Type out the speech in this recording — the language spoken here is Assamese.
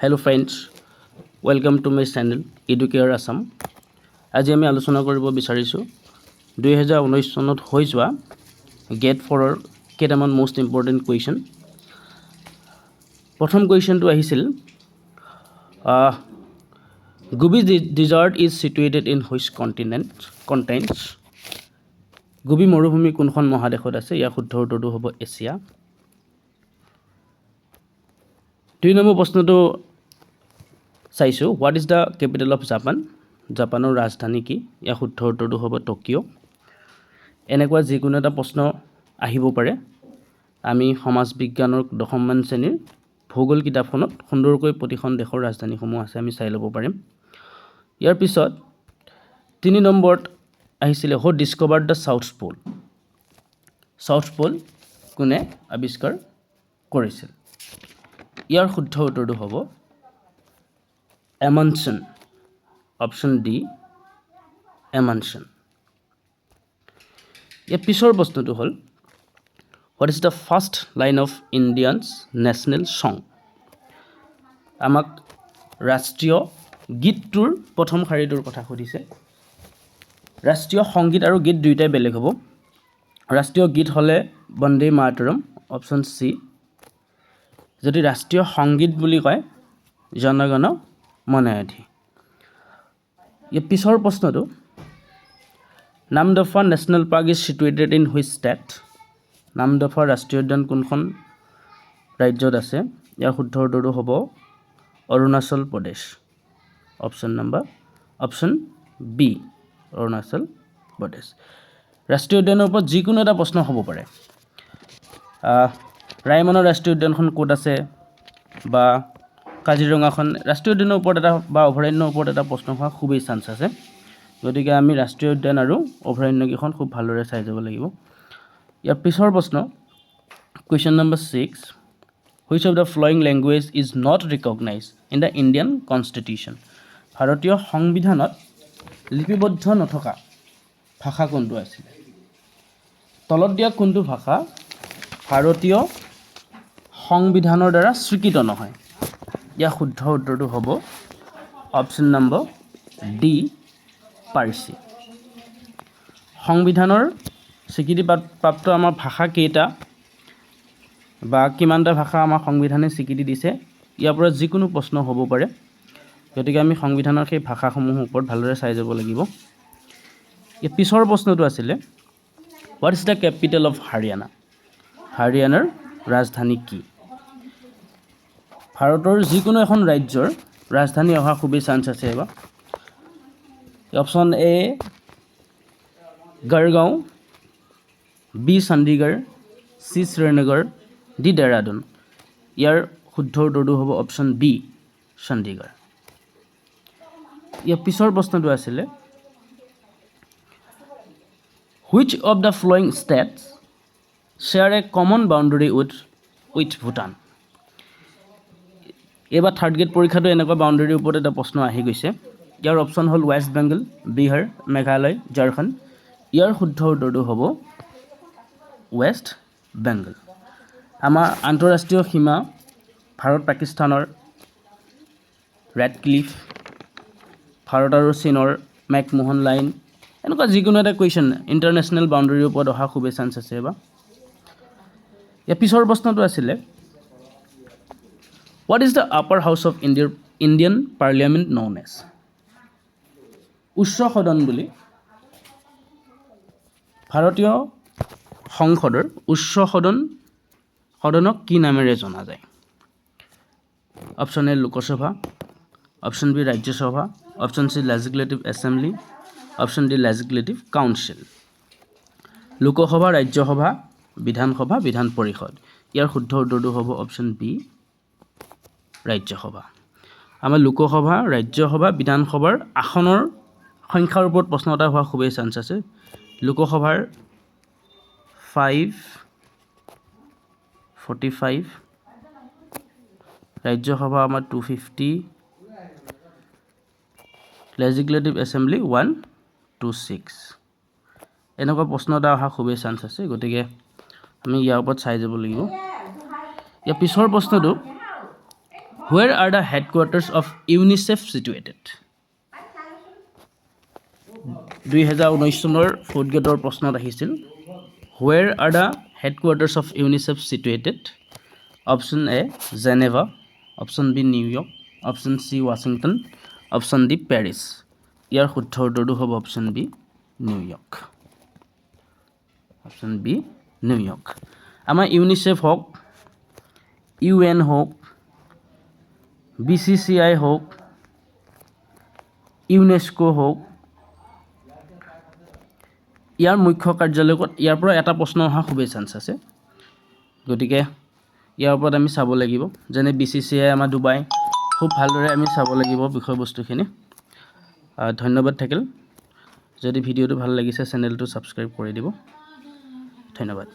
Hello friends, welcome to my channel Educare Assam. আজি আমি আলোচনা কৰিব বিচাৰিছোঁ 2019 চনত হৈ যোৱা গেট 4ৰ কেইটামান মোষ্ট ইম্পৰ্টেণ্ট কুৱেশ্যন। প্ৰথম কুৱেশ্যনটো আহিছিল Gobi Desert is situated in which continents? Gobi মৰুভূমি কোনখন মহাদেশত আছে? ইয়াৰ শুদ্ধ উত্তৰটো হ'ব এছিয়া। 2 নম্বৰ প্ৰশ্নটো চাইছোঁ, what is the capital of Japan? জাপানৰ ৰাজধানী কি? ইয়াৰ শুদ্ধ উত্তৰটো হ'ব টকিঅ'। এনেকুৱা যিকোনো এটা প্ৰশ্ন আহিব পাৰে। আমি সমাজ বিজ্ঞানৰ 10মান শ্ৰেণীৰ ভূগোল কিতাপখনত সুন্দৰকৈ প্ৰতিখন দেশৰ ৰাজধানীসমূহ আছে, আমি চাই ল'ব পাৰিম। ইয়াৰ পিছত 3 নম্বৰত আহিছিলে who discovered the south pole? South pole কোনে আৱিষ্কাৰ কৰিছিল? ইয়াৰ শুদ্ধ উত্তৰটো হ'ব এমাণ্ডছন। Option D এমাণ্ডছন। ইয়াৰ পিছৰ প্ৰশ্নটো হ'ল what is the first line of Indians national song? আমাক ৰাষ্ট্ৰীয় গীতটোৰ প্ৰথম শাৰীটোৰ কথা সুধিছে। ৰাষ্ট্ৰীয় সংগীত আৰু গীত দুয়োটাই বেলেগ হ'ব। ৰাষ্ট্ৰীয় গীত হ'লে বন্দে মাতৰম, অপশ্যন চি। যদি ৰাষ্ট্ৰীয় সংগীত বুলি কয় জন গণ মন অধি। ইয়াৰ পিছৰ প্ৰশ্নটো Namdapha national park is situated in which state? Namdapha ৰাষ্ট্ৰীয় উদ্যান কোনখন ৰাজ্যত আছে? ইয়াৰ শুদ্ধ উত্তৰটো হ'ব অৰুণাচল প্ৰদেশ। Option B Arunachal Pradesh. ৰাষ্ট্ৰীয় উদ্যানৰ ওপৰত যিকোনো এটা প্ৰশ্ন হ'ব পাৰে। ৰায়মনা ৰাষ্ট্ৰীয় উদ্যানখন ক'ত আছে, বা কাজিৰঙাখন ৰাষ্ট্ৰীয় উদ্যানৰ ওপৰত এটা বা অভয়াৰণ্যৰ ওপৰত এটা প্ৰশ্ন হোৱাৰ খুবেই চান্স আছে। গতিকে আমি ৰাষ্ট্ৰীয় উদ্যান আৰু অভয়াৰণ্যকেইখন খুব ভালদৰে চাই যাব লাগিব। ইয়াৰ পিছৰ প্ৰশ্ন question number 6, which of the following language is not recognise in the Indian constitution? ভাৰতীয় সংবিধানত লিপিবদ্ধ নথকা ভাষা কোনটো আছিলে? তলত দিয়া কোনটো ভাষা ভাৰতীয় সংবিধানৰ দ্বাৰা স্বীকৃত নহয়? ইয়াৰ শুদ্ধ উত্তৰটো হ'ব অপশ্যন নম্বৰ ডি পাৰ্চী। সংবিধানৰ স্বীকৃতিপ্ৰাপ্ত আমাৰ ভাষা কেইটা বা কিমানটা ভাষা আমাৰ সংবিধানে স্বীকৃতি দিছে, ইয়াৰ পৰা যিকোনো প্ৰশ্ন হ'ব পাৰে। গতিকে আমি সংবিধানৰ সেই ভাষাসমূহৰ ওপৰত ভালদৰে চাই যাব লাগিব। ইয়াৰ পিছৰ প্ৰশ্নটো আছিলে what is the capital of Haryana? হাৰিয়ানাৰ ৰাজধানী কি? ভাৰতৰ যিকোনো এখন ৰাজ্যৰ ৰাজধানী অহা খুবেই চান্স আছে এবাৰ। Option A Gurgaon, B Chandigarh, C Srinagar, D Dehradun. ইয়াৰ শুদ্ধ উত্তৰটো হ'ব অপশ্যন বি চণ্ডীগড়। ইয়াৰ পিছৰ প্ৰশ্নটো আছিলে which of the following states share a common boundary with Bhutan? এইবাৰ থাৰ্ড গ্ৰেড পৰীক্ষাটো এনেকুৱা বাউণ্ডেৰীৰ ওপৰত এটা প্ৰশ্ন আহি গৈছে। ইয়াৰ অপশ্যন হ'ল ৱেষ্ট বেংগল, বিহাৰ, মেঘালয়, ঝাৰখণ্ড। ইয়াৰ শুদ্ধ উত্তৰটো হ'ব ৱেষ্ট বেংগল। আমাৰ আন্তঃৰাষ্ট্ৰীয় সীমা ভাৰত পাকিস্তানৰ ৰেড ক্লিফ, ভাৰত আৰু চীনৰ মেকমোহন লাইন, এনেকুৱা যিকোনো এটা কুৱেশ্যন ইণ্টাৰনেশ্যনেল বাউণ্ডেৰীৰ ওপৰত অহা খুবেই চান্স আছে এবাৰ। ইয়াৰ পিছৰ প্ৰশ্নটো আছিলে what is the upper house of Indian parliament known as? উচ্চ সদন বুলি ভাৰতীয় সংসদৰ উচ্চ সদনক কি নামেৰে জনা যায়? Option A Lok Sabha, option B Rajya Sabha, option C legislative assembly, option D legislative council. Lok Sabha, Rajya Sabha, Vidhan Sabha, Vidhan Parishad. ইয়াৰ শুদ্ধ উত্তৰটো হ'ব অপশ্যন বি ৰাজ্যসভা। আমাৰ লোকসভা, ৰাজ্যসভা, বিধানসভাৰ আসনৰ সংখ্যাৰ ওপৰত প্ৰশ্ন এটা হোৱা খুবেই চান্স আছে। লোকসভাৰ 545, ৰাজ্যসভা আমাৰ 250, লেজিসলেটিভ এছেম্বলি 126। এনেকুৱা প্ৰশ্ন এটা অহা খুবেই চান্স আছে। গতিকে আমি ইয়াৰ ওপৰত চাই যাব লাগিব। ইয়াৰ পিছৰ প্ৰশ্নটো Where are the headquarters of UNICEF situated? 2019 চনৰ 4th গ্ৰেডৰ প্ৰশ্নত আহিছিল Where are the headquarters of UNICEF situated? Option A Geneva, Option B New York, Option C Washington, Option D Paris. ইয়াৰ শুদ্ধ উত্তৰটো হ'ব Option B New York. Option B New York. আমাৰ UNICEF হওক UN হওক BCCI হওক UNESCO হওক ইয়াৰ মুখ্য কাৰ্যালয়ত ইয়াৰ পৰা এটা প্ৰশ্ন অহা খুবেই চান্স আছে গতিকে ইয়াৰ ওপৰত আমি চাব লাগিব যেনে BCCI আমাৰ ডুবাই খুব ভালদৰে আমি চাব লাগিব বিষয়বস্তুখিনি ধন্যবাদ থাকিল যদি ভিডিঅ'টো ভাল লাগিছে চেনেলটো সাবস্ক্ৰাইব কৰি দিব ধন্যবাদ